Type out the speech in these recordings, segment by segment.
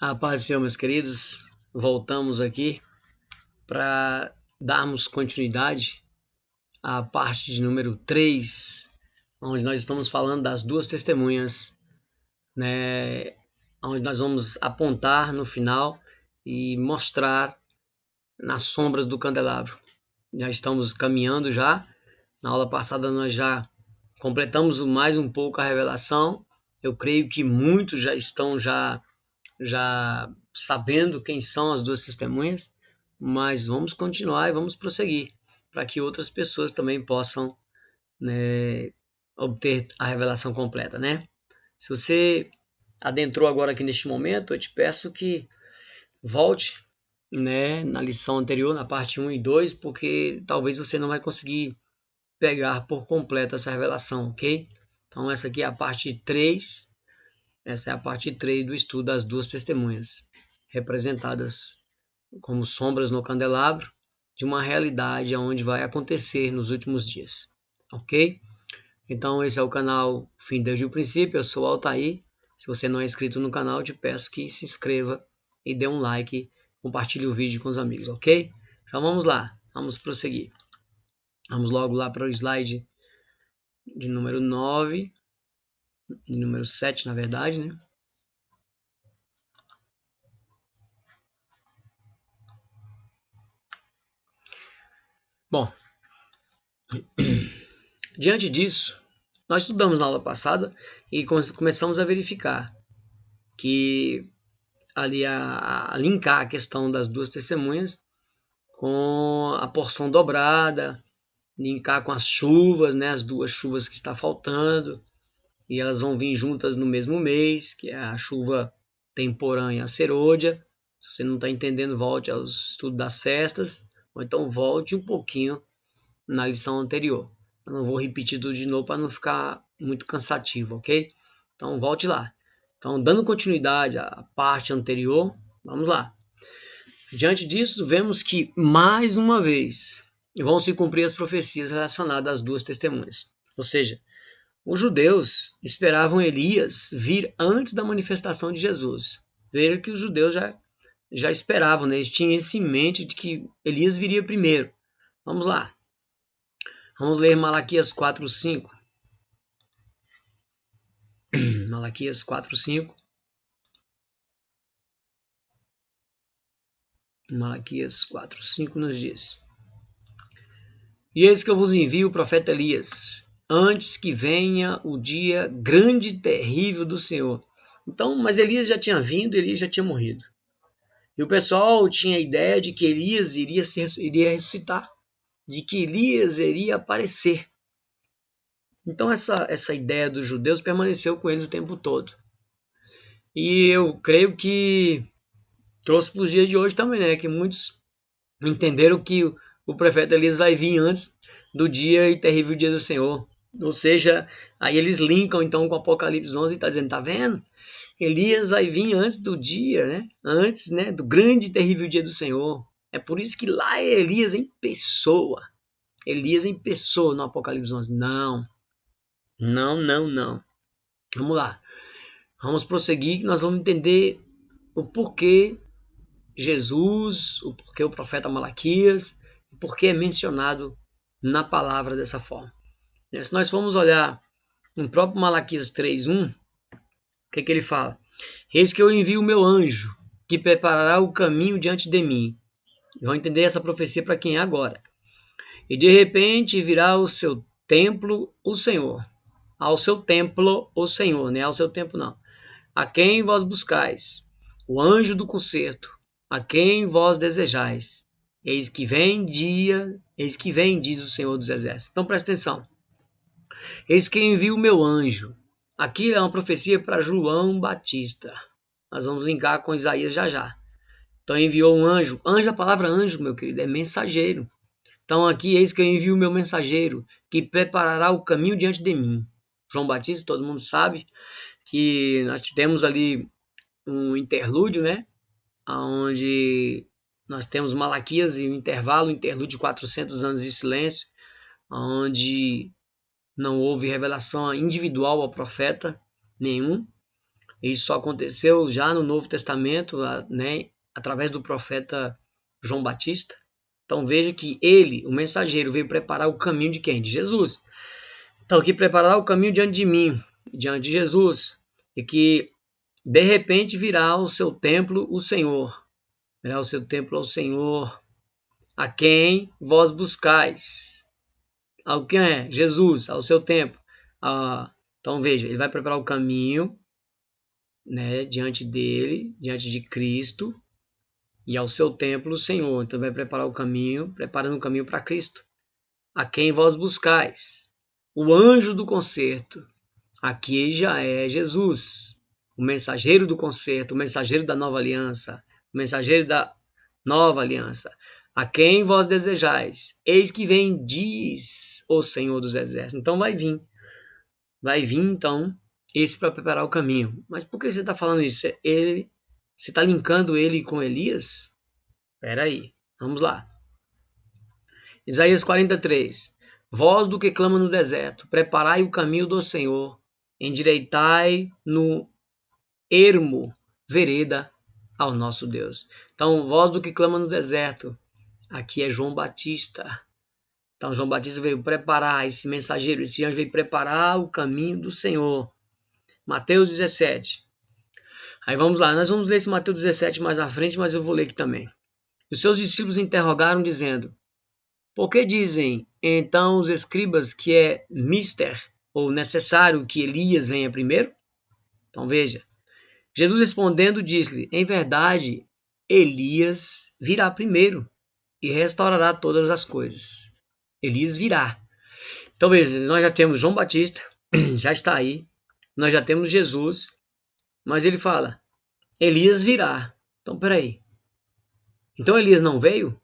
A paz do Senhor, meus queridos, voltamos aqui para darmos continuidade à parte de número 3, onde nós estamos falando das duas testemunhas, né, onde nós vamos apontar no final e mostrar nas sombras do candelabro. Já estamos caminhando já, na aula passada nós já completamos mais um pouco a revelação. Eu creio que muitos já estão já sabendo quem são as duas testemunhas, mas vamos continuar e vamos prosseguir para que outras pessoas também possam, né, obter a revelação completa, né? Se você adentrou agora aqui neste momento, eu te peço que volte, né, na lição anterior, na parte 1 e 2, porque talvez você não vai conseguir pegar por completo essa revelação, ok? Então essa aqui é a parte 3. Essa é a parte 3 do estudo das duas testemunhas, representadas como sombras no candelabro de uma realidade onde vai acontecer nos últimos dias, ok? Então esse é o canal Fim desde o Princípio, eu sou o Altair. Se você não é inscrito no canal, eu te peço que se inscreva e dê um like, compartilhe o vídeo com os amigos, ok? Então vamos lá, vamos prosseguir. Vamos logo lá para o slide de número 9, de número 7 na verdade, né? Bom, diante disso, nós estudamos na aula passada e começamos a verificar que ali a linkar a questão das duas testemunhas com a porção dobrada, linkar com as chuvas, né, as duas chuvas que está faltando, e elas vão vir juntas no mesmo mês, que é a chuva temporã e a serôdia. Se você não está entendendo, volte aos estudos das festas, ou então volte um pouquinho na lição anterior. Eu não vou repetir tudo de novo para não ficar muito cansativo, ok? Então volte lá. Então, dando continuidade à parte anterior, vamos lá. Diante disso, vemos que, mais uma vez, vão se cumprir as profecias relacionadas às duas testemunhas. Ou seja, os judeus esperavam Elias vir antes da manifestação de Jesus. Veja que os judeus já esperavam, né? Eles tinham isso em mente de que Elias viria primeiro. Vamos lá. Vamos ler Malaquias 4:5. Malaquias 4:5. Malaquias 4:5 nos diz: E eis que eu vos envio o profeta Elias, antes que venha o dia grande e terrível do Senhor. Então, mas Elias já tinha vindo, Elias já tinha morrido. E o pessoal tinha a ideia de que Elias iria ressuscitar, de que Elias iria aparecer. Então essa ideia dos judeus permaneceu com eles o tempo todo. E eu creio que trouxe para os dias de hoje também, né? Que muitos entenderam que o profeta Elias vai vir antes do dia e terrível dia do Senhor. Ou seja, aí eles linkam então com Apocalipse 11 e está dizendo, tá vendo? Elias vai vir antes do dia, né? Antes, né, do grande e terrível dia do Senhor. É por isso que lá é Elias em pessoa. Elias em pessoa no Apocalipse 11. Não. Vamos lá. Vamos prosseguir que nós vamos entender o porquê Jesus, o porquê o profeta Malaquias, o porquê é mencionado na palavra dessa forma. Se nós formos olhar no próprio Malaquias 3:1, o que ele fala? Eis que eu envio o meu anjo, que preparará o caminho diante de mim. Vão entender essa profecia para quem é agora. E de repente virá ao seu templo o Senhor. Ao seu templo o Senhor, não é ao seu templo não. A quem vós buscais, o anjo do concerto, a quem vós desejais. Eis que vem, diz o Senhor dos Exércitos. Então presta atenção. Eis que envio o meu anjo. Aqui é uma profecia para João Batista. Nós vamos linkar com Isaías já. Então enviou um anjo. Anjo, a palavra anjo, meu querido, é mensageiro. Então aqui eis que eu envio o meu mensageiro, que preparará o caminho diante de mim. João Batista, todo mundo sabe que nós tivemos ali um interlúdio, né? Onde nós temos Malaquias e o interlúdio de 400 anos de silêncio, onde não houve revelação individual ao profeta nenhum. Isso só aconteceu já no Novo Testamento, né, através do profeta João Batista. Então veja que ele, o mensageiro, veio preparar o caminho de quem? De Jesus. Então que preparar o caminho diante de mim, diante de Jesus, e que de repente virá ao seu templo o Senhor. Virá ao seu templo ao Senhor, a quem vós buscais. Ao quem é? Jesus, ao seu templo. Então veja, ele vai preparar o caminho, né, diante dele, diante de Cristo, e ao seu templo o Senhor. Então vai preparar o caminho, preparando o caminho para Cristo, a quem vós buscais. O anjo do concerto, aqui já é Jesus, o mensageiro do concerto, o mensageiro da nova aliança, o mensageiro da nova aliança, a quem vós desejais. Eis que vem, diz o Senhor dos Exércitos. Então vai vir então esse para preparar o caminho. Mas por que você está falando isso? Você está linkando ele com Elias? Espera aí, vamos lá. Isaías 43. Voz do que clama no deserto, preparai o caminho do Senhor, endireitai no ermo vereda ao nosso Deus. Então, voz do que clama no deserto, aqui é João Batista. Então, João Batista veio preparar, esse mensageiro, esse anjo veio preparar o caminho do Senhor. Mateus 17. Aí vamos lá, nós vamos ler esse Mateus 17 mais à frente, mas eu vou ler aqui também. Os seus discípulos interrogaram, dizendo: por que dizem então os escribas que é mister ou necessário que Elias venha primeiro? Então veja, Jesus respondendo disse-lhe: em verdade, Elias virá primeiro e restaurará todas as coisas. Elias virá. Então veja, nós já temos João Batista, já está aí, nós já temos Jesus, mas ele fala: Elias virá. Então peraí, então Elias não veio?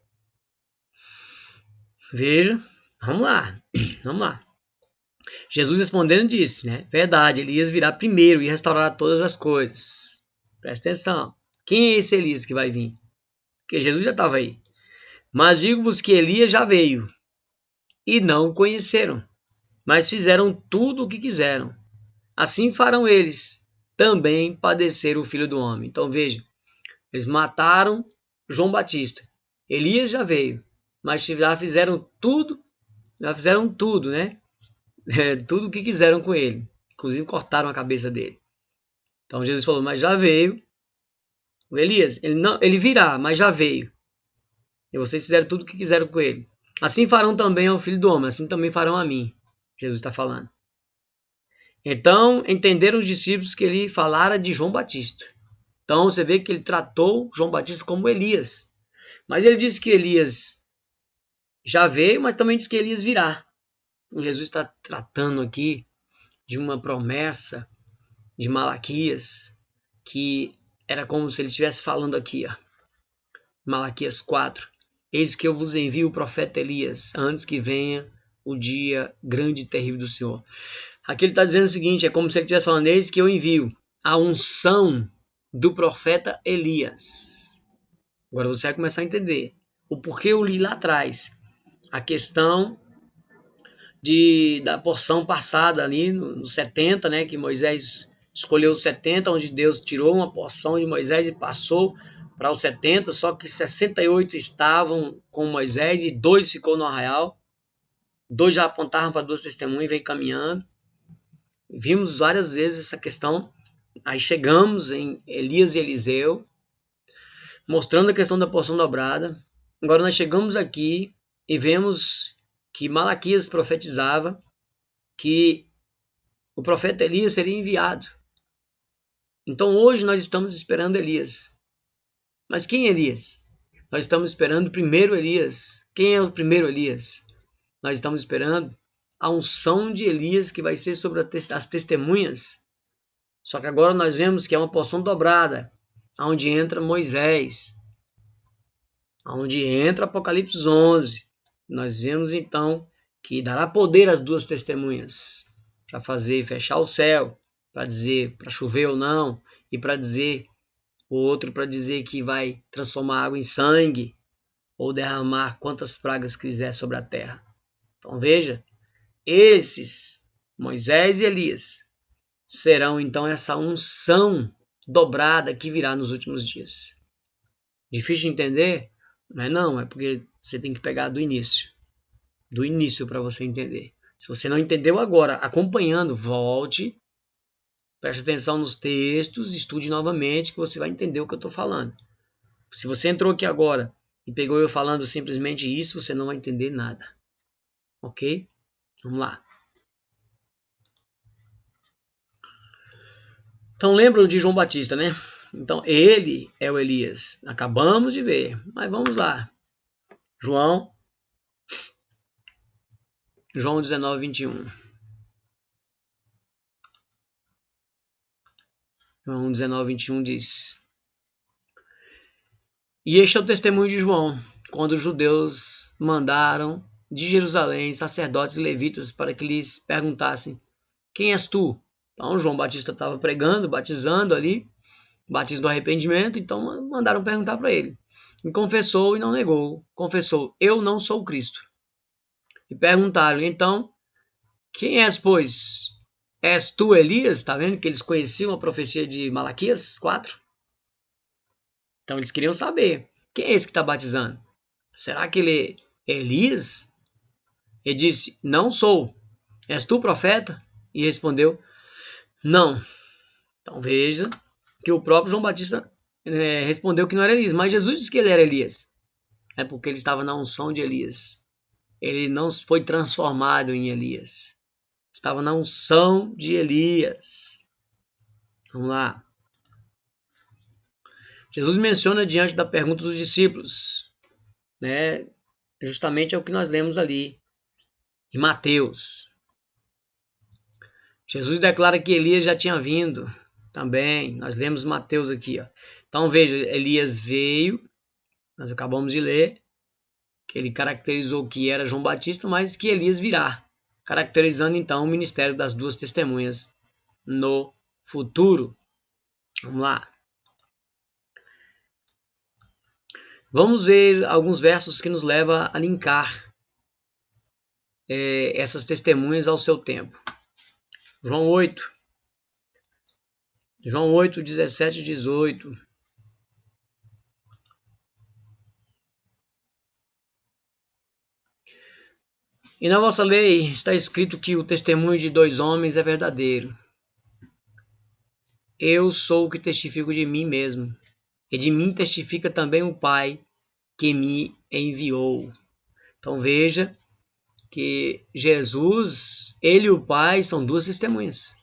Veja, vamos lá. Jesus respondendo disse, né? Verdade, Elias virá primeiro e restaurará todas as coisas. Presta atenção. Quem é esse Elias que vai vir? Porque Jesus já estava aí. Mas digo-vos que Elias já veio e não o conheceram, mas fizeram tudo o que quiseram. Assim farão eles também padecer o Filho do Homem. Então veja, eles mataram João Batista. Elias já veio, mas já fizeram tudo, né? Tudo o que quiseram com ele. Inclusive cortaram a cabeça dele. Então Jesus falou, mas já veio. O Elias, ele virá, mas já veio. E vocês fizeram tudo o que quiseram com ele. Assim farão também ao Filho do Homem, assim também farão a mim. Jesus está falando. Então entenderam os discípulos que ele falara de João Batista. Então você vê que ele tratou João Batista como Elias. Mas ele disse que Elias já veio, mas também disse que Elias virá. Jesus está tratando aqui de uma promessa de Malaquias, que era como se ele estivesse falando aqui, ó. Malaquias 4. Eis que eu vos envio o profeta Elias, antes que venha o dia grande e terrível do Senhor. Aqui ele está dizendo o seguinte, é como se ele estivesse falando, eis que eu envio a unção do profeta Elias. Agora você vai começar a entender o porquê eu li lá atrás. A questão da porção passada ali no 70, né, que Moisés escolheu os 70, onde Deus tirou uma porção de Moisés e passou para os 70, só que 68 estavam com Moisés e 2 ficou no arraial. 2 já apontavam para 2 testemunhas e veio caminhando. Vimos várias vezes essa questão. Aí chegamos em Elias e Eliseu, mostrando a questão da porção dobrada. Agora nós chegamos aqui e vemos que Malaquias profetizava que o profeta Elias seria enviado. Então hoje nós estamos esperando Elias. Mas quem é Elias? Nós estamos esperando o primeiro Elias. Quem é o primeiro Elias? Nós estamos esperando a unção de Elias que vai ser sobre as testemunhas. Só que agora nós vemos que é uma porção dobrada, onde entra Moisés, onde entra Apocalipse 11. Nós vemos então que dará poder às 2 testemunhas para fazer fechar o céu, para dizer para chover ou não, e para dizer o outro para dizer que vai transformar água em sangue ou derramar quantas pragas quiser sobre a terra. Então veja, esses Moisés e Elias serão então essa unção dobrada que virá nos últimos dias. Difícil de entender? Mas não, é porque você tem que pegar do início para você entender. Se você não entendeu agora, acompanhando, volte, preste atenção nos textos, estude novamente que você vai entender o que eu estou falando. Se você entrou aqui agora e pegou eu falando simplesmente isso, você não vai entender nada. Ok? Vamos lá. Então lembram de João Batista, né? Então ele é o Elias. Acabamos de ver, mas vamos lá. João 19, 21. João 19, 21 diz: E este é o testemunho de João, quando os judeus mandaram de Jerusalém sacerdotes e levitas para que lhes perguntassem: Quem és tu? Então João Batista estava pregando, batizando ali, batismo do arrependimento, então mandaram perguntar para ele. E confessou e não negou. Confessou: Eu não sou o Cristo. E perguntaram: Então, quem és, pois? És tu Elias? Está vendo que eles conheciam a profecia de Malaquias 4? Então eles queriam saber: quem é esse que está batizando? Será que ele é Elias? Ele disse: Não sou. És tu profeta? E respondeu: Não. Então veja que o próprio João Batista respondeu que não era Elias, mas Jesus disse que ele era Elias. É porque ele estava na unção de Elias. Ele não foi transformado em Elias. Estava na unção de Elias. Vamos lá. Jesus menciona diante da pergunta dos discípulos, né? Justamente é o que nós lemos ali em Mateus. Jesus declara que Elias já tinha vindo também. Nós lemos Mateus aqui, ó. Então veja, Elias veio, nós acabamos de ler, que ele caracterizou que era João Batista, mas que Elias virá, caracterizando então o ministério das duas testemunhas no futuro. Vamos lá. Vamos ver alguns versos que nos levam a linkar essas testemunhas ao seu tempo. João 8, 17 e 18. E na vossa lei está escrito que o testemunho de dois homens é verdadeiro. Eu sou o que testifico de mim mesmo, e de mim testifica também o Pai que me enviou. Então veja que Jesus, ele e o Pai são duas testemunhas.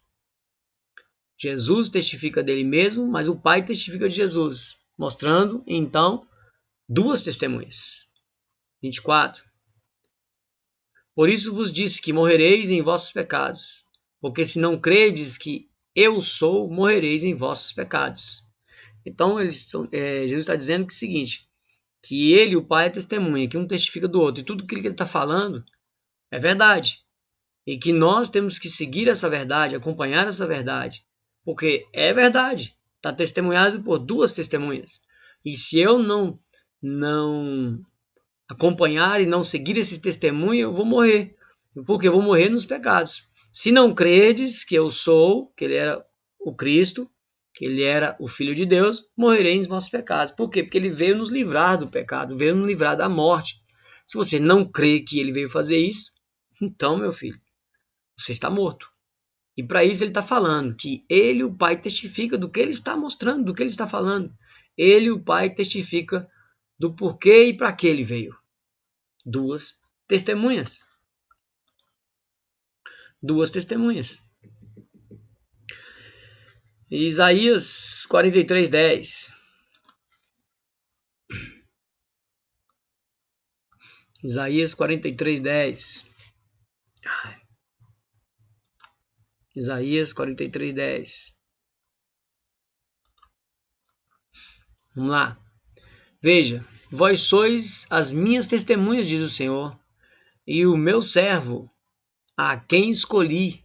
Jesus testifica dele mesmo, mas o Pai testifica de Jesus, mostrando então duas testemunhas. 24. Por isso vos disse que morrereis em vossos pecados, porque se não credes que eu sou, morrereis em vossos pecados. Então Jesus está dizendo que é o seguinte, que ele e o Pai é testemunha, que um testifica do outro, e tudo que ele está falando é verdade. E que nós temos que seguir essa verdade, acompanhar essa verdade, porque é verdade, está testemunhado por duas testemunhas. E se eu não acompanhar e não seguir esse testemunho, eu vou morrer, porque eu vou morrer nos pecados. Se não credes que eu sou, que ele era o Cristo, que ele era o Filho de Deus, morrerei nos vossos pecados. Por quê? Porque ele veio nos livrar do pecado, veio nos livrar da morte. Se você não crê que ele veio fazer isso, então, meu filho, você está morto. E para isso ele está falando que ele e o Pai testifica do que ele está mostrando, do que ele está falando. Ele e o Pai testifica do porquê e para que ele veio. Duas testemunhas. Duas testemunhas. Isaías 43:10. Isaías 43:10. Isaías 43:10. Vamos lá. Veja, vós sois as minhas testemunhas, diz o Senhor, e o meu servo, a quem escolhi,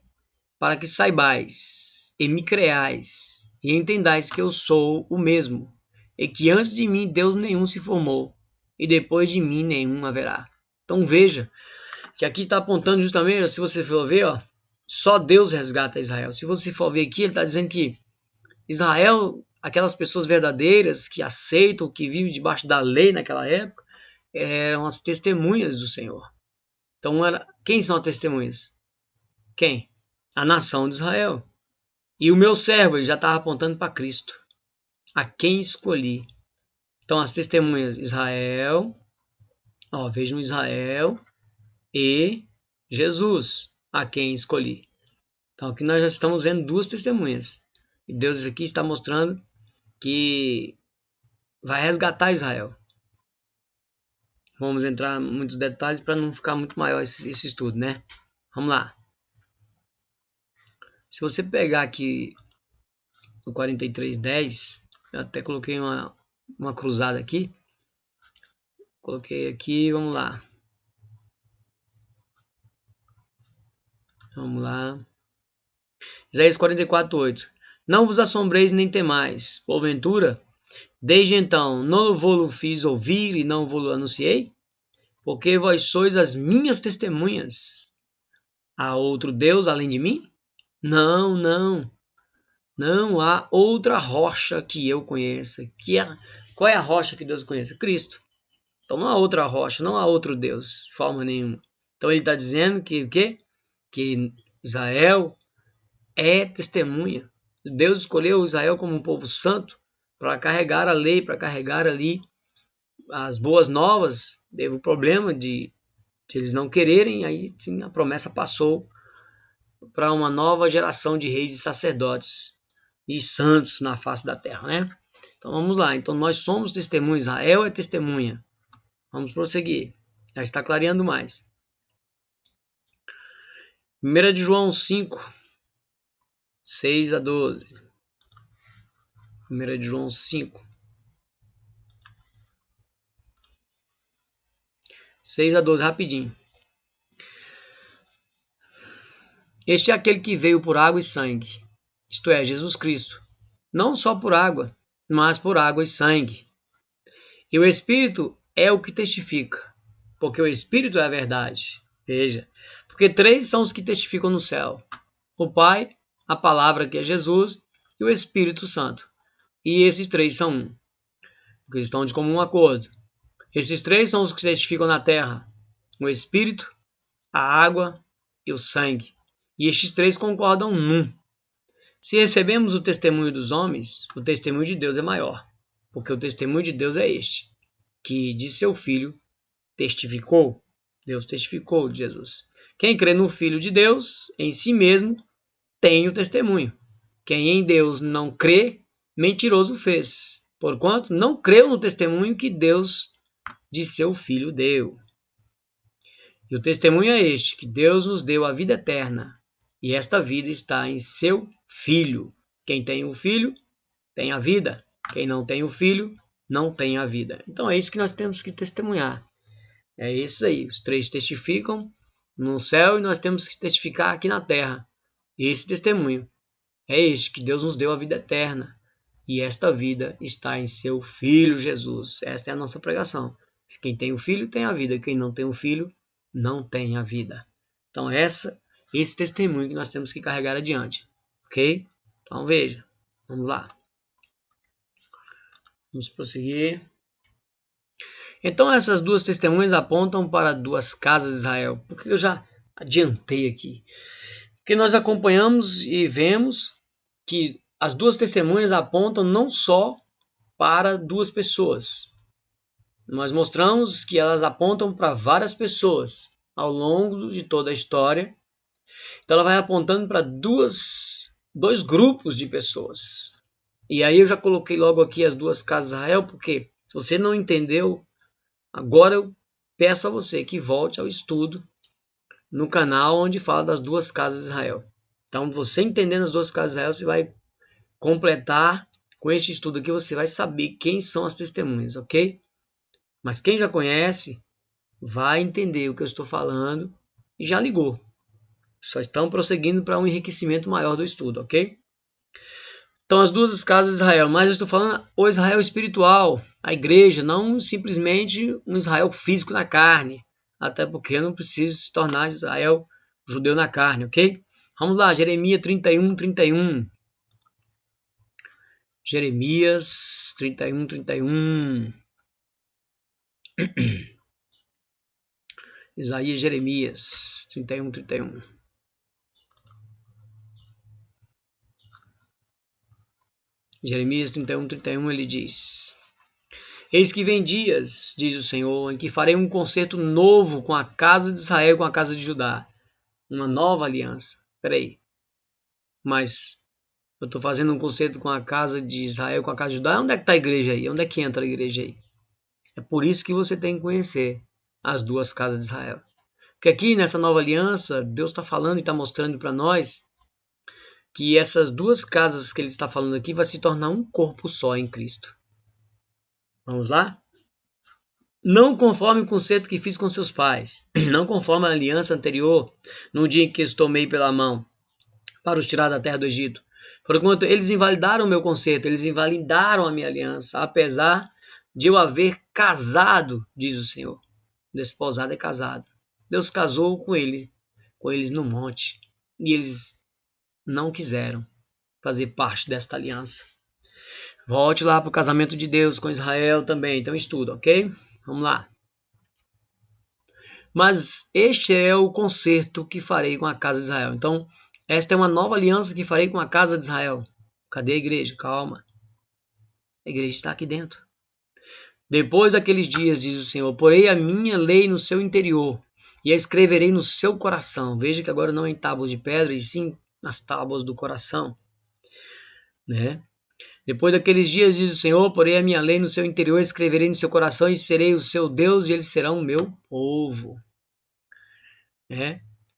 para que saibais e me creais, e entendais que eu sou o mesmo, e que antes de mim Deus nenhum se formou, e depois de mim nenhum haverá. Então veja, que aqui está apontando justamente, se você for ver, ó, só Deus resgata Israel. Se você for ver aqui, ele está dizendo que Israel, aquelas pessoas verdadeiras que aceitam, que vivem debaixo da lei naquela época, eram as testemunhas do Senhor. Então, quem são as testemunhas? Quem? A nação de Israel. E o meu servo, ele já estava apontando para Cristo. A quem escolhi. Então, as testemunhas, Israel, vejam Israel e Jesus, a quem escolhi. Então, aqui nós já estamos vendo duas testemunhas. E Deus aqui está mostrando que vai resgatar Israel. Vamos entrar em muitos detalhes para não ficar muito maior esse estudo, né? Vamos lá. Se você pegar aqui o 43:10, eu até coloquei uma cruzada aqui. Coloquei aqui, vamos lá. Vamos lá. Isaías 44:8. Não vos assombreis nem temais, porventura, desde então não vou-lo fiz ouvir e não vou-lo anunciei? Porque vós sois as minhas testemunhas. Há outro Deus além de mim? Não, não. Não há outra rocha que eu conheça. Qual é a rocha que Deus conhece? Cristo. Então não há outra rocha, não há outro Deus, de forma nenhuma. Então ele está dizendo que o quê? Que Israel é testemunha. Deus escolheu Israel como um povo santo para carregar a lei, para carregar ali as boas novas. Teve o problema de eles não quererem, aí sim, a promessa passou para uma nova geração de reis e sacerdotes e santos na face da terra, né? Então vamos lá. Então nós somos testemunhas. Israel é testemunha. Vamos prosseguir. Já está clareando mais. 1 de João 5, 6-12. 1 de João 5, 6-12, rapidinho. Este é aquele que veio por água e sangue, isto é, Jesus Cristo. Não só por água, mas por água e sangue. E o Espírito é o que testifica, porque o Espírito é a verdade. Veja, porque 3 são os que testificam no céu: o Pai, a Palavra que é Jesus e o Espírito Santo. E esses 3 são um, porque estão de comum acordo. Esses 3 são os que testificam na terra: o Espírito, a água e o sangue. E estes 3 concordam num. Se recebemos o testemunho dos homens, o testemunho de Deus é maior, porque o testemunho de Deus é este, que de seu Filho testificou. Deus testificou de Jesus. Quem crê no Filho de Deus, em si mesmo, tem o testemunho. Quem em Deus não crê, mentiroso fez, porquanto não creu no testemunho que Deus de seu Filho deu. E o testemunho é este, que Deus nos deu a vida eterna, e esta vida está em seu Filho. Quem tem o Filho, tem a vida. Quem não tem o Filho, não tem a vida. Então é isso que nós temos que testemunhar. É isso aí. Os 3 testificam no céu e nós temos que testificar aqui na terra. Esse testemunho é este, que Deus nos deu a vida eterna. E esta vida está em seu Filho Jesus. Esta é a nossa pregação. Quem tem o Filho tem a vida. Quem não tem o Filho não tem a vida. Então esse testemunho que nós temos que carregar adiante. Ok? Então veja. Vamos lá. Vamos prosseguir. Então essas 2 testemunhas apontam para 2 casas de Israel. Por que eu já adiantei aqui? Porque nós acompanhamos e vemos que as 2 testemunhas apontam não só para 2 pessoas. Nós mostramos que elas apontam para várias pessoas ao longo de toda a história. Então ela vai apontando para dois grupos de pessoas. E aí eu já coloquei logo aqui as 2 casas de Israel, porque se você não entendeu, agora eu peço a você que volte ao estudo no canal onde fala das 2 casas de Israel. Então você entendendo as 2 casas de Israel, você vai completar com este estudo aqui, você vai saber quem são as testemunhas, ok? Mas quem já conhece vai entender o que eu estou falando e já ligou. Só estão prosseguindo para um enriquecimento maior do estudo, ok? Então, as 2 casas de Israel, mas eu estou falando o Israel espiritual, a igreja, não simplesmente um Israel físico na carne, até porque não precisa se tornar Israel judeu na carne, ok? Vamos lá, Jeremias 31, 31. Jeremias 31, 31. Isaías, Jeremias 31, 31. Jeremias 31, 31, ele diz: Eis que vem dias, diz o Senhor, em que farei um concerto novo com a casa de Israel e com a casa de Judá. Uma nova aliança. Peraí. Mas eu estou fazendo um concerto com a casa de Israel, com a casa de Judá. Onde é que está a igreja aí? Onde é que entra a igreja aí? É por isso que você tem que conhecer as duas casas de Israel. Porque aqui nessa nova aliança, Deus está falando e está mostrando para nós que essas duas casas que ele está falando aqui vai se tornar um corpo só em Cristo. Vamos lá? Não conforme o concerto que fiz com seus pais, não conforme a aliança anterior, no dia em que os tomei pela mão, para os tirar da terra do Egito. Porquanto eles invalidaram o meu concerto, eles invalidaram a minha aliança, apesar de eu haver casado, diz o Senhor. Desposado é casado. Deus casou com eles no monte, e eles não quiseram fazer parte desta aliança. Volte lá para o casamento de Deus com Israel também, então estuda, ok? Vamos lá. Mas este é o concerto que farei com a casa de Israel. Então, esta é uma nova aliança que farei com a casa de Israel. Cadê a igreja? Calma. A igreja está aqui dentro. Depois daqueles dias, diz o Senhor, porei a minha lei no seu interior e a escreverei no seu coração. Veja que agora não é em tábuas de pedra, e sim nas tábuas do coração. Né? Depois daqueles dias, diz o Senhor, porei a minha lei no seu interior, escreverei no seu coração e serei o seu Deus e eles serão o meu povo.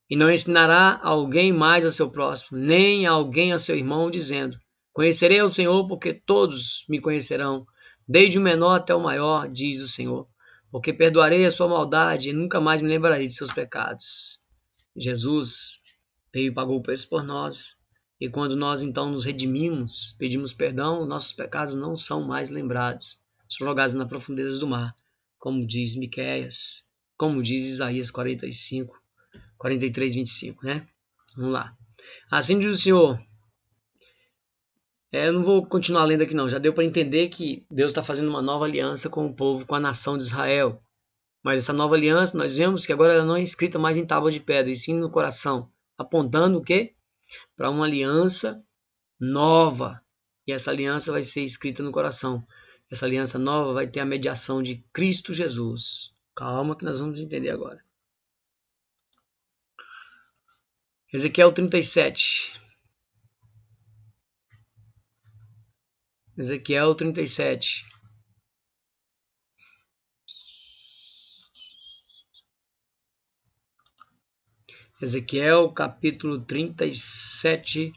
E não ensinará alguém mais a seu próximo, nem alguém a seu irmão, dizendo, conhecerei ao Senhor, porque todos me conhecerão, desde o menor até o maior, diz o Senhor, porque perdoarei a sua maldade e nunca mais me lembrarei de seus pecados. Jesus veio e pagou o preço por nós. E quando nós então nos redimimos, pedimos perdão, nossos pecados não são mais lembrados. São jogados na profundeza do mar, como diz Miqueias, como diz Isaías 45, 43, 25, né? Vamos lá. Assim diz o Senhor. Eu não vou continuar lendo aqui não, já deu para entender que Deus está fazendo uma nova aliança com o povo, com a nação de Israel. Mas essa nova aliança, nós vemos que agora ela não é escrita mais em tábuas de pedra, e sim no coração, apontando o quê? Para uma aliança nova. E essa aliança vai ser escrita no coração. Essa aliança nova vai ter a mediação de Cristo Jesus. Calma que nós vamos entender agora. Ezequiel 37. Ezequiel 37. Ezequiel capítulo 37,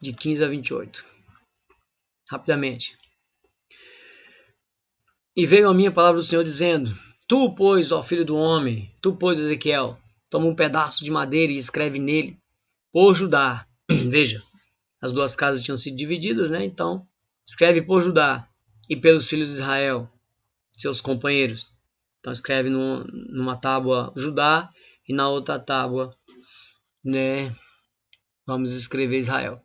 de 15 a 28. Rapidamente. E veio a minha palavra do Senhor dizendo, tu, pois, ó filho do homem, tu, pois, Ezequiel, toma um pedaço de madeira e escreve nele, por Judá. Veja, as duas casas tinham sido divididas, né? Então, escreve por Judá e pelos filhos de Israel, seus companheiros. Então, escreve numa tábua Judá e na outra tábua, né? Vamos escrever Israel.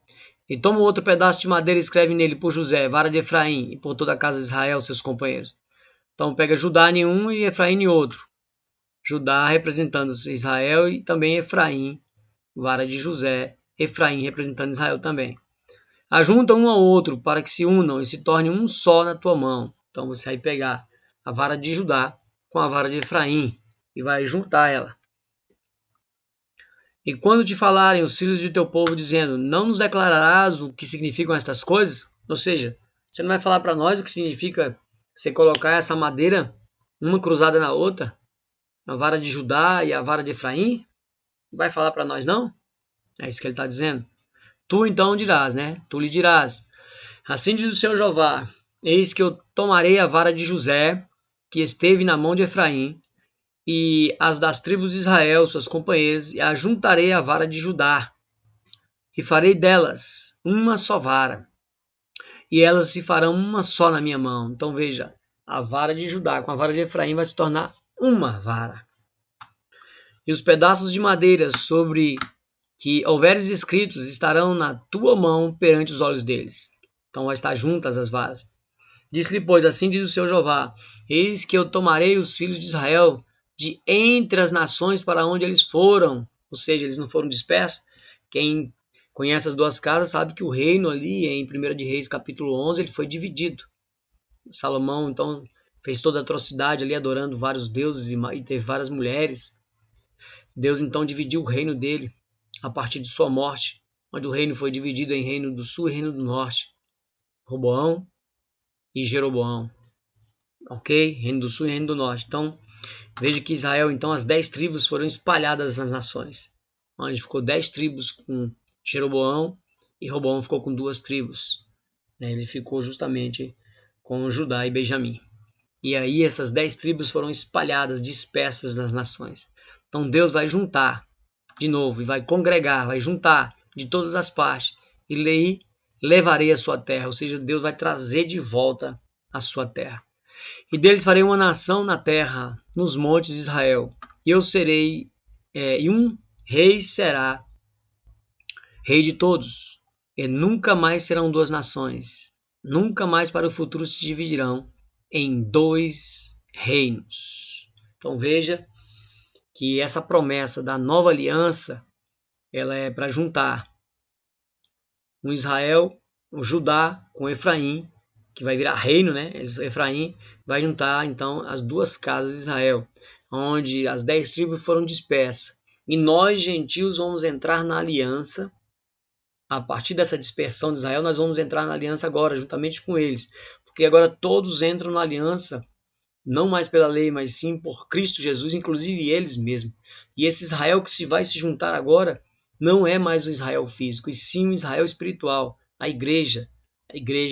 E toma outro pedaço de madeira e escreve nele por José, vara de Efraim, e por toda a casa de Israel, seus companheiros. Então pega Judá em um e Efraim em outro. Judá representando Israel e também Efraim, vara de José, Efraim representando Israel também. Ajunta um ao outro para que se unam e se torne um só na tua mão. Então você vai pegar a vara de Judá com a vara de Efraim e vai juntar ela. E quando te falarem os filhos de teu povo dizendo, não nos declararás o que significam estas coisas? Ou seja, você não vai falar para nós o que significa você colocar essa madeira, uma cruzada na outra, a vara de Judá e a vara de Efraim? Não vai falar para nós não? É isso que ele está dizendo. Tu então dirás, né? Tu lhe dirás, assim diz o Senhor Jeová, eis que eu tomarei a vara de José, que esteve na mão de Efraim, e as das tribos de Israel, suas companheiras, e ajuntarei a vara de Judá, e farei delas uma só vara, e elas se farão uma só na minha mão. Então veja, a vara de Judá com a vara de Efraim vai se tornar uma vara. E os pedaços de madeira sobre que houveres escritos estarão na tua mão perante os olhos deles. Então vai estar juntas as varas. Disse-lhe, pois, assim diz o Senhor Jeová: eis que eu tomarei os filhos de Israel de entre as nações para onde eles foram. Ou seja, eles não foram dispersos. Quem conhece as duas casas sabe que o reino ali, em 1 de Reis, capítulo 11, ele foi dividido. Salomão, então, fez toda a atrocidade ali, adorando vários deuses e teve várias mulheres. Deus, então, dividiu o reino dele a partir de sua morte, onde o reino foi dividido em reino do sul e reino do norte. Roboão e Jeroboão. Ok? Reino do sul e reino do norte. Então, veja que Israel, então, as 10 tribos foram espalhadas nas nações. Onde ficou 10 tribos com Jeroboão e Roboão ficou com 2 tribos. Ele ficou justamente com Judá e Benjamim. E aí essas 10 tribos foram espalhadas, dispersas nas nações. Então Deus vai juntar de novo e vai congregar, vai juntar de todas as partes e levarei a sua terra. Ou seja, Deus vai trazer de volta a sua terra. E deles farei uma nação na terra, nos montes de Israel. E eu serei, e um rei será rei de todos. E nunca mais serão 2 nações. Nunca mais para o futuro se dividirão em 2 reinos. Então veja que essa promessa da nova aliança, ela é para juntar um Israel, um Judá com Efraim, que vai virar reino, né? Efraim vai juntar então as 2 casas de Israel, onde as 10 tribos foram dispersas. E nós, gentios, vamos entrar na aliança. A partir dessa dispersão de Israel, nós vamos entrar na aliança agora, juntamente com eles. Porque agora todos entram na aliança, não mais pela lei, mas sim por Cristo Jesus, inclusive eles mesmos. E esse Israel que vai se juntar agora, não é mais o Israel físico, e sim o Israel espiritual, a igreja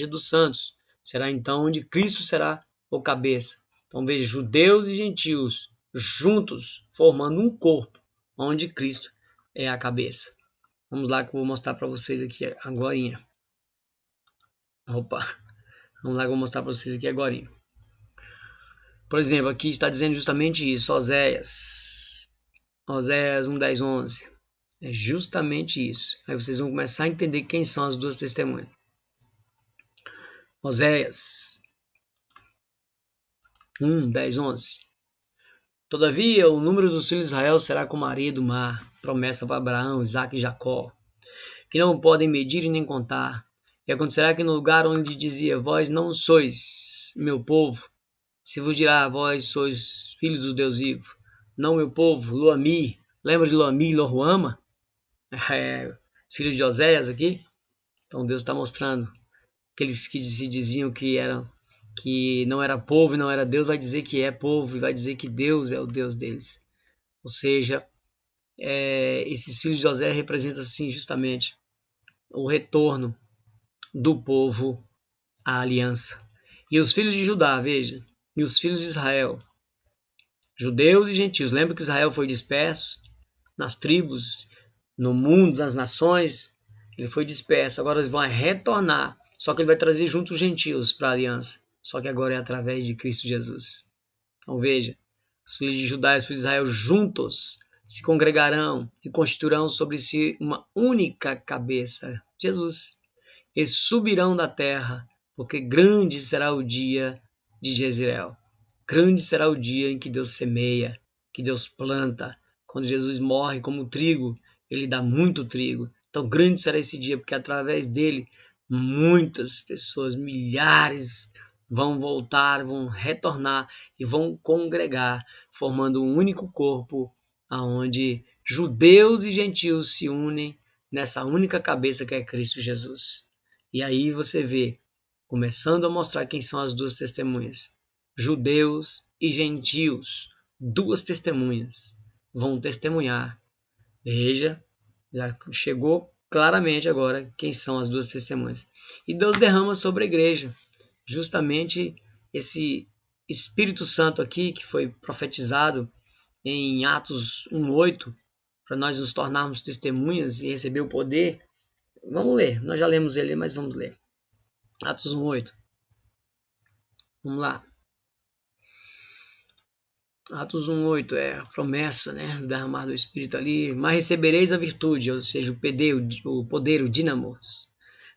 dos santos. Será então onde Cristo será o cabeça. Então veja, judeus e gentios juntos, formando um corpo, onde Cristo é a cabeça. Vamos lá que eu vou mostrar para vocês aqui agorinha. Opa, vamos lá que eu vou mostrar para vocês aqui agorinha. Por exemplo, aqui está dizendo justamente isso, Oséias 1, 10, 11. É justamente isso. Aí vocês vão começar a entender quem são as 2 testemunhas. Oséias 1, 10, 11. Todavia, o número dos filhos de Israel será como a areia do mar, promessa para Abraão, Isaque e Jacó, que não podem medir e nem contar. E acontecerá que no lugar onde dizia, vós não sois meu povo, se vos dirá, vós sois filhos do Deus vivo, não meu povo, Loami. Lembra de Loami e Lohuama? Filhos de Oséias aqui. Então Deus está mostrando aqueles que se diziam que não era povo e não era Deus, vai dizer que é povo e vai dizer que Deus é o Deus deles. Ou seja, esses filhos de Oséias representam assim justamente o retorno do povo à aliança. E os filhos de Judá, veja, e os filhos de Israel, judeus e gentios. Lembra que Israel foi disperso nas tribos, no mundo, nas nações? Ele foi disperso. Agora eles vão retornar. Só que ele vai trazer junto os gentios para a aliança. Só que agora é através de Cristo Jesus. Então veja, os filhos de Judá e os filhos de Israel juntos se congregarão e constituirão sobre si uma única cabeça, Jesus. E subirão da terra, porque grande será o dia de Jezreel. Grande será o dia em que Deus semeia, que Deus planta. Quando Jesus morre como trigo, ele dá muito trigo. Então grande será esse dia, porque através dele muitas pessoas, milhares, vão voltar, vão retornar e vão congregar, formando um único corpo, aonde judeus e gentios se unem nessa única cabeça que é Cristo Jesus. E aí você vê, começando a mostrar quem são as 2 testemunhas. Judeus e gentios, 2 testemunhas, vão testemunhar. Veja, já chegou claramente agora quem são as 2 testemunhas. E Deus derrama sobre a igreja justamente esse Espírito Santo aqui que foi profetizado em Atos 1:8, para nós nos tornarmos testemunhas e receber o poder. Vamos ler, nós já lemos ele, mas vamos ler. Atos 1:8. Vamos lá. Atos 1:8 é a promessa, né, derramar do Espírito ali. Mas recebereis a virtude, ou seja, o poder, o dínamos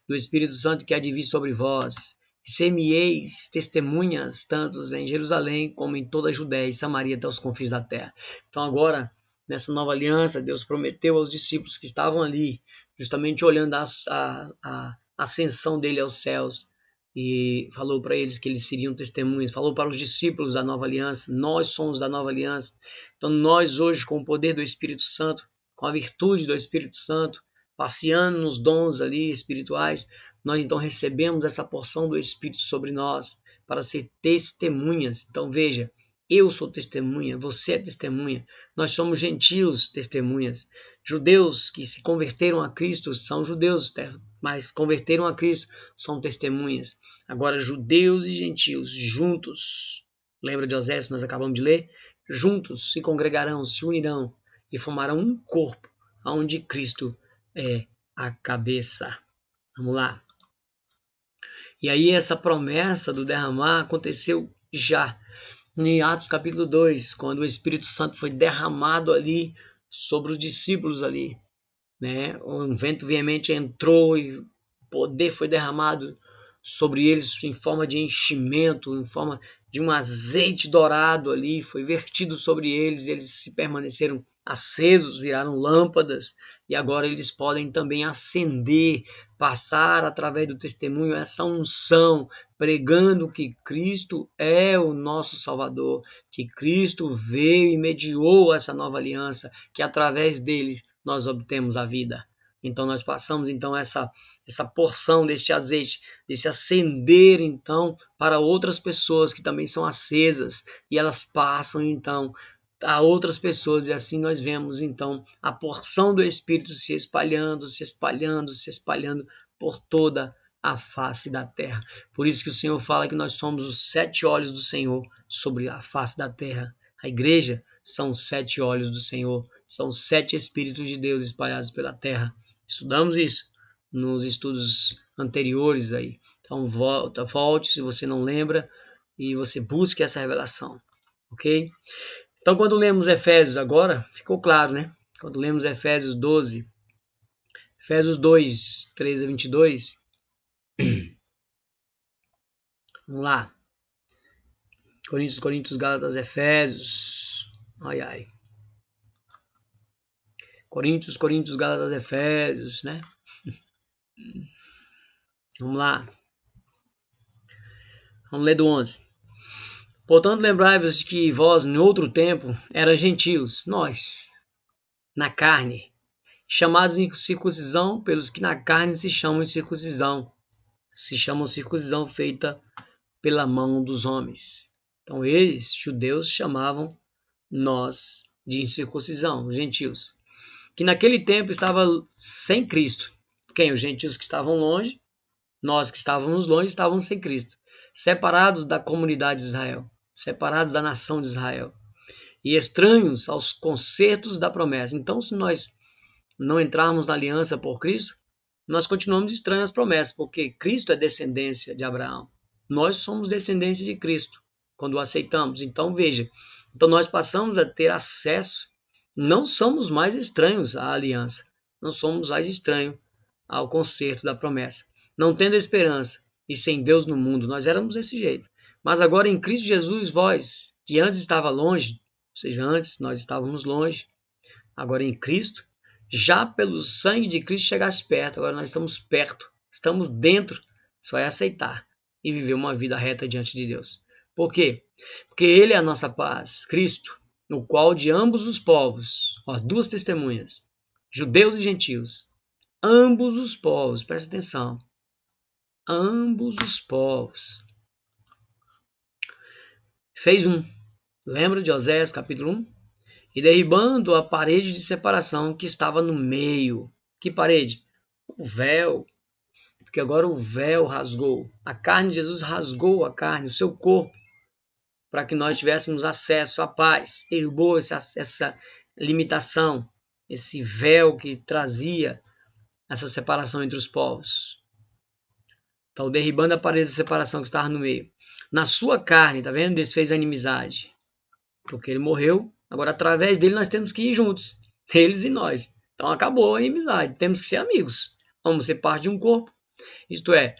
do Espírito Santo que há de vir sobre vós. E ser-me-eis testemunhas, tanto em Jerusalém como em toda a Judéia e Samaria até os confins da terra. Então agora, nessa nova aliança, Deus prometeu aos discípulos que estavam ali, justamente olhando a ascensão dele aos céus, e falou para eles que eles seriam testemunhas, falou para os discípulos da nova aliança, nós somos da nova aliança, então nós hoje com o poder do Espírito Santo, com a virtude do Espírito Santo, passeando nos dons ali espirituais, nós então recebemos essa porção do Espírito sobre nós para ser testemunhas. Então veja, eu sou testemunha, você é testemunha, nós somos gentios testemunhas. Judeus que se converteram a Cristo são judeus, mas converteram a Cristo são testemunhas. Agora, judeus e gentios juntos, lembra de Osés, nós acabamos de ler? Juntos se congregarão, se unirão e formarão um corpo, onde Cristo é a cabeça. Vamos lá. E aí essa promessa do derramar aconteceu já em Atos capítulo 2, quando o Espírito Santo foi derramado ali sobre os discípulos ali, né? Um vento veemente entrou e o poder foi derramado sobre eles em forma de enchimento, em forma de um azeite dourado ali, foi vertido sobre eles, e eles se permaneceram acesos, viraram lâmpadas, e agora eles podem também acender, passar através do testemunho essa unção, pregando que Cristo é o nosso Salvador, que Cristo veio e mediou essa nova aliança, que através deles nós obtemos a vida. Então nós passamos então essa porção deste azeite, desse acender então para outras pessoas que também são acesas, e elas passam então a outras pessoas, e assim nós vemos então a porção do Espírito se espalhando, se espalhando, se espalhando por toda a face da terra. Por isso que o Senhor fala que nós somos os 7 olhos do Senhor sobre a face da terra. A igreja são os 7 olhos do Senhor, são os 7 Espíritos de Deus espalhados pela terra. Estudamos isso nos estudos anteriores aí. Então volte se você não lembra e você busque essa revelação, ok? Então quando lemos Efésios agora, ficou claro, né? Quando lemos Efésios 12, Efésios 2, 13 a 22, vamos lá. Coríntios, Gálatas, Efésios, ai ai. Coríntios, Gálatas, Efésios, né? Vamos lá. Vamos ler do 11. Portanto, lembrai-vos de que vós, em outro tempo, eras gentios, nós, na carne, chamados em circuncisão pelos que na carne se chamam circuncisão feita pela mão dos homens. Então, eles, judeus, chamavam nós de incircuncisão, gentios, que naquele tempo estava sem Cristo. Quem? Os gentios que estavam longe, nós que estávamos longe, estávamos sem Cristo, separados da comunidade de Israel, separados da nação de Israel, e estranhos aos concertos da promessa. Então, se nós não entrarmos na aliança por Cristo, nós continuamos estranhos às promessas, porque Cristo é descendência de Abraão. Nós somos descendência de Cristo, quando o aceitamos. Então, veja, então nós passamos a ter acesso, não somos mais estranhos à aliança, não somos mais estranhos ao concerto da promessa. Não tendo esperança e sem Deus no mundo, nós éramos desse jeito. Mas agora em Cristo Jesus, vós, que antes estava longe, ou seja, antes nós estávamos longe, agora em Cristo, já pelo sangue de Cristo chegaste perto, agora nós estamos perto, estamos dentro, só é aceitar e viver uma vida reta diante de Deus. Por quê? Porque Ele é a nossa paz, Cristo, no qual de ambos os povos, ó, 2 testemunhas, judeus e gentios, ambos os povos, presta atenção, ambos os povos, fez um. Lembra de Osés capítulo 1? E derribando a parede de separação que estava no meio. Que parede? O véu. Porque agora o véu rasgou. A carne de Jesus rasgou a carne, o seu corpo, para que nós tivéssemos acesso à paz. Derrubou essa limitação, esse véu que trazia essa separação entre os povos. Então, derribando a parede de separação que estava no meio. Na sua carne, tá vendo? Desfez a inimizade. porque ele morreu. Agora, através dele, nós temos que ir juntos, eles e nós. Então, acabou a inimizade. Temos que ser amigos. Vamos ser parte de um corpo. Isto é,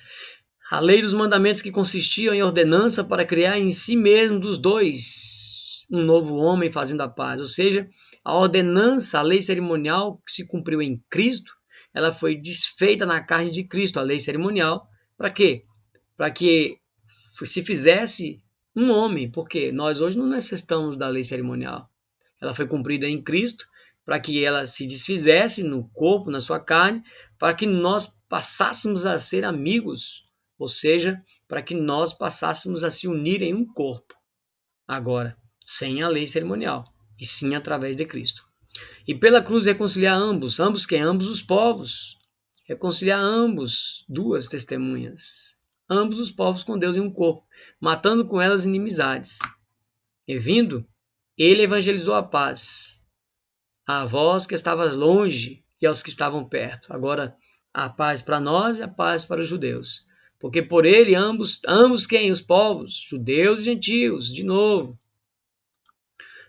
a lei dos mandamentos que consistiam em ordenança para criar em si mesmo dos dois um novo homem fazendo a paz. Ou seja, a ordenança, a lei cerimonial que se cumpriu em Cristo, ela foi desfeita na carne de Cristo, a lei cerimonial. Para quê? Para que se fizesse um homem, porque nós hoje não necessitamos da lei cerimonial. Ela foi cumprida em Cristo para que ela se desfizesse no corpo, na sua carne, para que nós passássemos a ser amigos, ou seja, para que nós passássemos a se unir em um corpo. Agora, sem a lei cerimonial, e sim através de Cristo. E pela cruz reconciliar ambos quem? Ambos os povos. Reconciliar ambos, duas testemunhas. Ambos os povos com Deus em um corpo, matando com elas inimizades. E vindo, ele evangelizou a paz, a vós que estavas longe e aos que estavam perto. Agora, a paz para nós e a paz para os judeus. Porque por ele ambos quem? Os povos, judeus e gentios, de novo.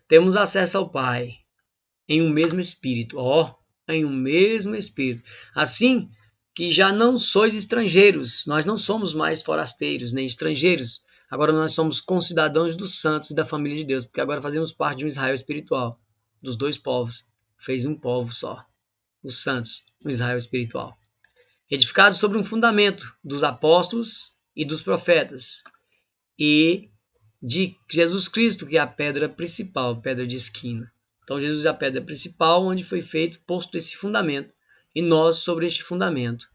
Temos acesso ao Pai em um mesmo Espírito. Em um mesmo Espírito. Assim que já não sois estrangeiros, nós não somos mais forasteiros nem estrangeiros. Agora nós somos concidadãos dos santos e da família de Deus, porque agora fazemos parte de um Israel espiritual, dos dois povos. Fez um povo só, os santos, um Israel espiritual. Edificados sobre um fundamento dos apóstolos e dos profetas, e de Jesus Cristo, que é a pedra principal, pedra de esquina. Então Jesus é a pedra principal, onde foi posto esse fundamento, e nós sobre este fundamento,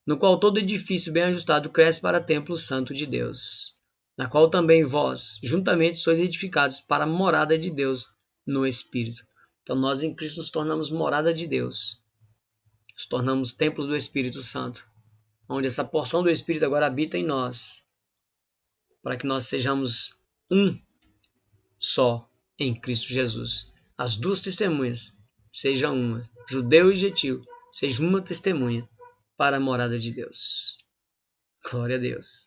no qual todo edifício bem ajustado cresce para templo santo de Deus, na qual também vós, juntamente, sois edificados para a morada de Deus no Espírito. Então nós em Cristo nos tornamos morada de Deus, nos tornamos templo do Espírito Santo, onde essa porção do Espírito agora habita em nós, para que nós sejamos um só em Cristo Jesus. As duas testemunhas sejam uma, judeu e gentil, seja uma testemunha para a morada de Deus. Glória a Deus.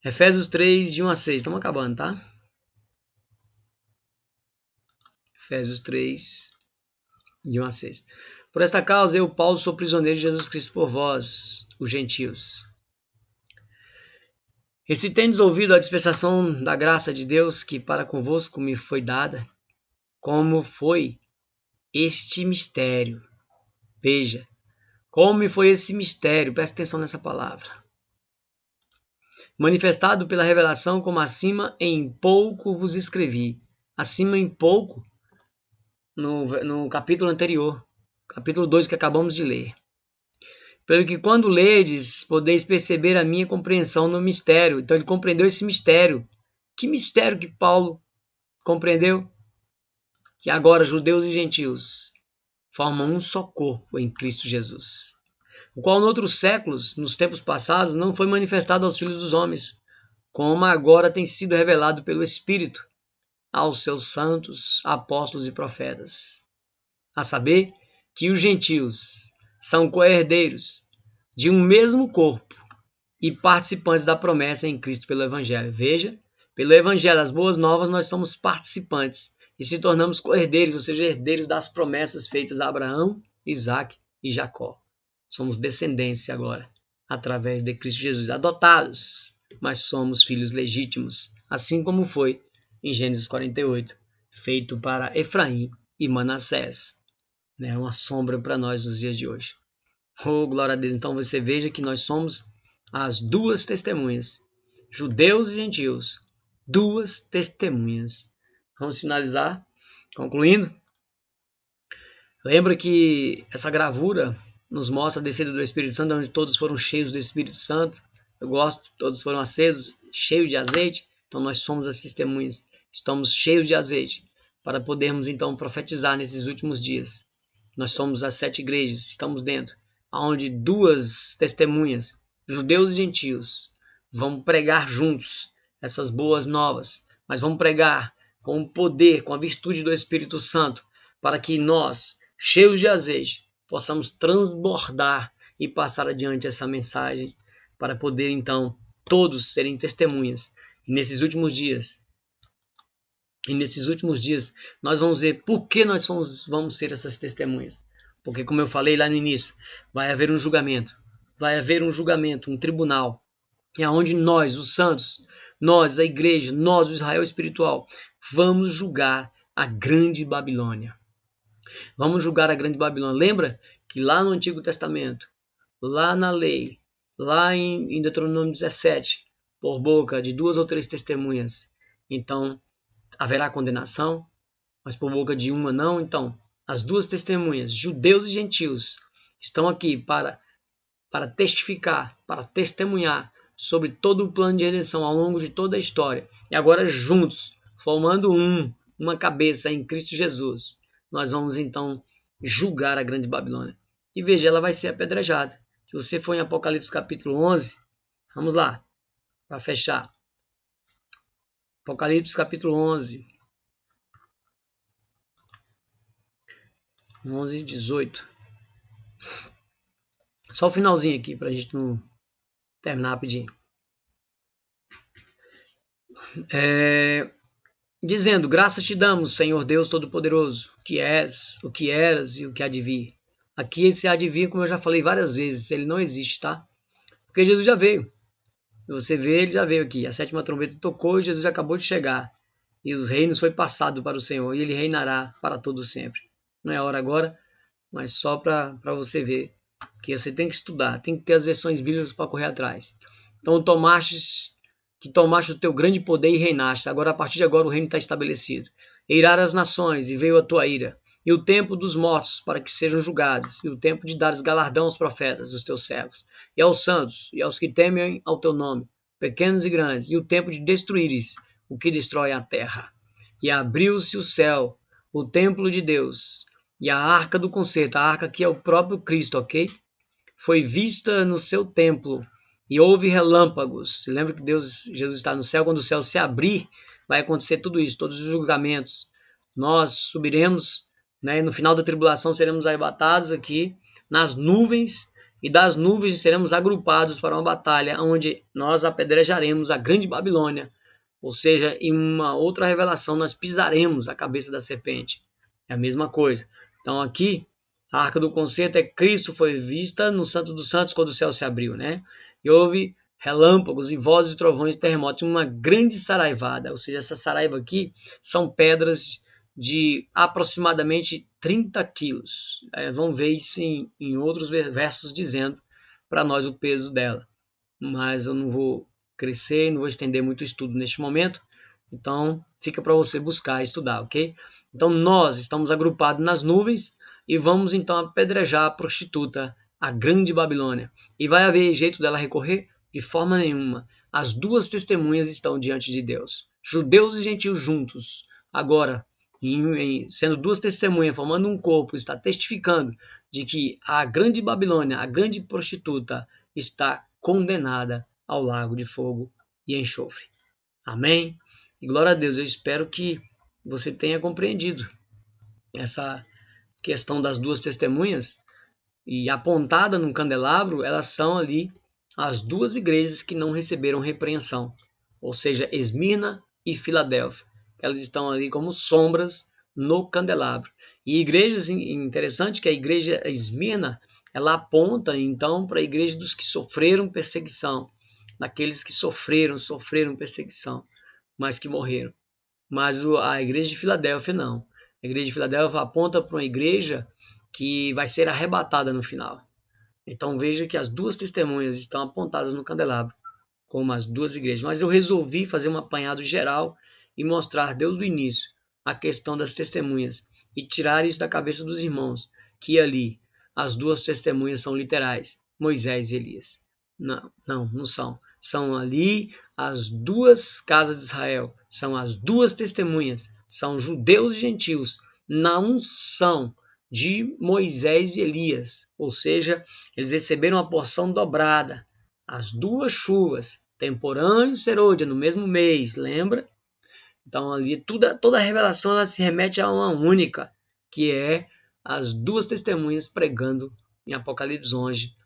Efésios 3, de 1 a 6. Estamos acabando, tá? Efésios 3, de 1 a 6. Por esta causa, eu, Paulo, sou prisioneiro de Jesus Cristo por vós, os gentios. E se tendes ouvido a dispensação da graça de Deus, que para convosco me foi dada, como foi este mistério. Veja, como foi esse mistério, presta atenção nessa palavra. Manifestado pela revelação, como acima em pouco vos escrevi. Acima em pouco, no capítulo anterior, capítulo 2 que acabamos de ler. Pelo que quando ledes, podeis perceber a minha compreensão no mistério. Então ele compreendeu esse mistério. Que mistério que Paulo compreendeu? Que agora judeus e gentios formam um só corpo em Cristo Jesus, o qual, noutros séculos, nos tempos passados, não foi manifestado aos filhos dos homens, como agora tem sido revelado pelo Espírito aos seus santos, apóstolos e profetas. A saber, que os gentios são co-herdeiros de um mesmo corpo e participantes da promessa em Cristo pelo Evangelho. Veja, pelo Evangelho, as boas novas, nós somos participantes e se tornamos co-herdeiros, ou seja, herdeiros das promessas feitas a Abraão, Isaque e Jacó. Somos descendência agora, através de Cristo Jesus, adotados, mas somos filhos legítimos, assim como foi em Gênesis 48, feito para Efraim e Manassés. É uma sombra para nós nos dias de hoje. Oh, glória a Deus. Então você veja que nós somos as duas testemunhas, judeus e gentios, duas testemunhas. Vamos finalizar, concluindo. Lembra que essa gravura nos mostra a descida do Espírito Santo, onde todos foram cheios do Espírito Santo. Eu gosto, todos foram acesos, cheios de azeite. Então nós somos as testemunhas, estamos cheios de azeite, para podermos então profetizar nesses últimos dias. Nós somos as 7 igrejas, estamos dentro, onde duas testemunhas, judeus e gentios, vão pregar juntos essas boas novas, mas vão pregar com o poder, com a virtude do Espírito Santo, para que nós, cheios de azeite, possamos transbordar e passar adiante essa mensagem, para poder então todos serem testemunhas nesses últimos dias. E nesses últimos dias nós vamos ver por que nós vamos ser essas testemunhas. Porque, como eu falei lá no início, vai haver um julgamento. Vai haver um julgamento, um tribunal. É onde nós, os santos, nós, a igreja, nós, o Israel espiritual, vamos julgar a grande Babilônia. Vamos julgar a grande Babilônia. Lembra que lá no Antigo Testamento, lá na lei, lá em Deuteronômio 17, por boca de 2 ou 3 testemunhas, então haverá condenação, mas por boca de uma não. Então, as 2 testemunhas, judeus e gentios, estão aqui para testificar, para testemunhar sobre todo o plano de redenção ao longo de toda a história. E agora juntos, formando uma cabeça em Cristo Jesus, nós vamos então julgar a grande Babilônia. E veja, ela vai ser apedrejada. Se você for em Apocalipse capítulo 11, vamos lá, para fechar. Apocalipse capítulo 11. 11, 18. Só o finalzinho aqui, para a gente não terminar rapidinho. Dizendo, graças te damos, Senhor Deus Todo-Poderoso, que és, o que eras e o que há de vir. Aqui esse há de vir, como eu já falei várias vezes, ele não existe, tá? Porque Jesus já veio. Você vê, ele já veio aqui. A 7ª trombeta tocou e Jesus acabou de chegar. E os reinos foi passado para o Senhor, e ele reinará para todo sempre. Não é a hora agora, mas só para você ver que você tem que estudar, tem que ter as versões bíblicas para correr atrás. Então tomaste o teu grande poder e reinaste. Agora, a partir de agora, o reino está estabelecido. Eiraram as nações e veio a tua ira. E o tempo dos mortos para que sejam julgados. E o tempo de dares galardão aos profetas, os teus servos. E aos santos, e aos que temem ao teu nome, pequenos e grandes. E o tempo de destruíres o que destrói a terra. E abriu-se o céu, o templo de Deus. E a arca do concerto, a arca que é o próprio Cristo, ok? Foi vista no seu templo. E houve relâmpagos. Você lembra que Jesus está no céu? Quando o céu se abrir, vai acontecer tudo isso, todos os julgamentos. Nós subiremos, né, e no final da tribulação seremos arrebatados aqui nas nuvens, e das nuvens seremos agrupados para uma batalha onde nós apedrejaremos a grande Babilônia. Ou seja, em uma outra revelação, nós pisaremos a cabeça da serpente. É a mesma coisa. Então aqui, a arca do concerto é Cristo foi vista no Santo dos Santos quando o céu se abriu, né? E houve relâmpagos e vozes de trovões e terremotos, uma grande saraivada. Ou seja, essa saraiva aqui são pedras de aproximadamente 30 quilos. Vamos ver isso em outros versos dizendo para nós o peso dela. Mas eu não vou crescer, não vou estender muito o estudo neste momento. Então, fica para você buscar e estudar, ok? Então, nós estamos agrupados nas nuvens e vamos então apedrejar a prostituta, a grande Babilônia. E vai haver jeito dela recorrer? De forma nenhuma. As 2 testemunhas estão diante de Deus. Judeus e gentios juntos. Agora, sendo 2 testemunhas, formando um corpo, está testificando de que a grande Babilônia, a grande prostituta, está condenada ao lago de fogo e enxofre. Amém? E glória a Deus, eu espero que você tenha compreendido essa questão das 2 testemunhas. E apontada no candelabro, elas são ali as 2 igrejas que não receberam repreensão, ou seja, Esmirna e Filadélfia. Elas estão ali como sombras no candelabro. E igrejas, interessante que a igreja Esmirna, ela aponta então para a igreja dos que sofreram perseguição, daqueles que sofreram perseguição, mas que morreram. Mas a igreja de Filadélfia não. A igreja de Filadélfia aponta para uma igreja que vai ser arrebatada no final. Então veja que as 2 testemunhas estão apontadas no candelabro, como as 2 igrejas. Mas eu resolvi fazer um apanhado geral e mostrar desde o início a questão das testemunhas e tirar isso da cabeça dos irmãos, que ali as 2 testemunhas são literais, Moisés e Elias. Não são. São ali as 2 casas de Israel, são as 2 testemunhas, são judeus e gentios, na unção de Moisés e Elias, ou seja, eles receberam a porção dobrada, as 2 chuvas, temporã e serôdia, no mesmo mês, lembra? Então ali toda a revelação ela se remete a uma única, que é as 2 testemunhas pregando em Apocalipse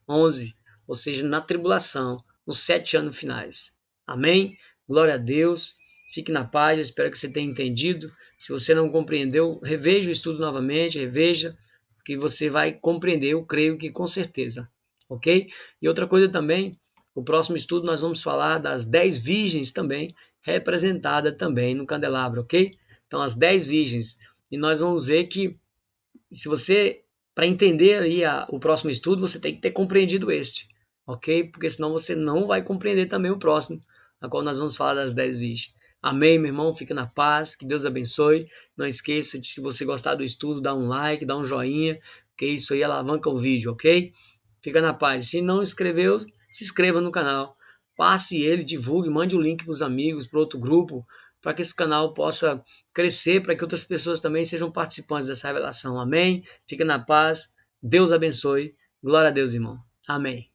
11, ou seja, na tribulação, nos 7 anos finais. Amém? Glória a Deus. Fique na paz, eu espero que você tenha entendido. Se você não compreendeu, reveja o estudo novamente, reveja, que você vai compreender, eu creio que com certeza. Ok? E outra coisa também, o próximo estudo nós vamos falar das 10 virgens também, representada também no candelabro, ok? Então, as 10 virgens. E nós vamos ver que, se você, para entender aí o próximo estudo, você tem que ter compreendido este, ok? Porque senão você não vai compreender também o próximo, a qual nós vamos falar das 10 virgens. Amém, meu irmão? Fica na paz, que Deus abençoe. Não esqueça de, se você gostar do estudo, dar um like, dar um joinha, porque isso aí alavanca o vídeo, ok? Fica na paz. Se não inscreveu, se inscreva no canal. Passe ele, divulgue, mande o link para os amigos, para outro grupo, para que esse canal possa crescer, para que outras pessoas também sejam participantes dessa revelação. Amém? Fica na paz. Deus abençoe. Glória a Deus, irmão. Amém.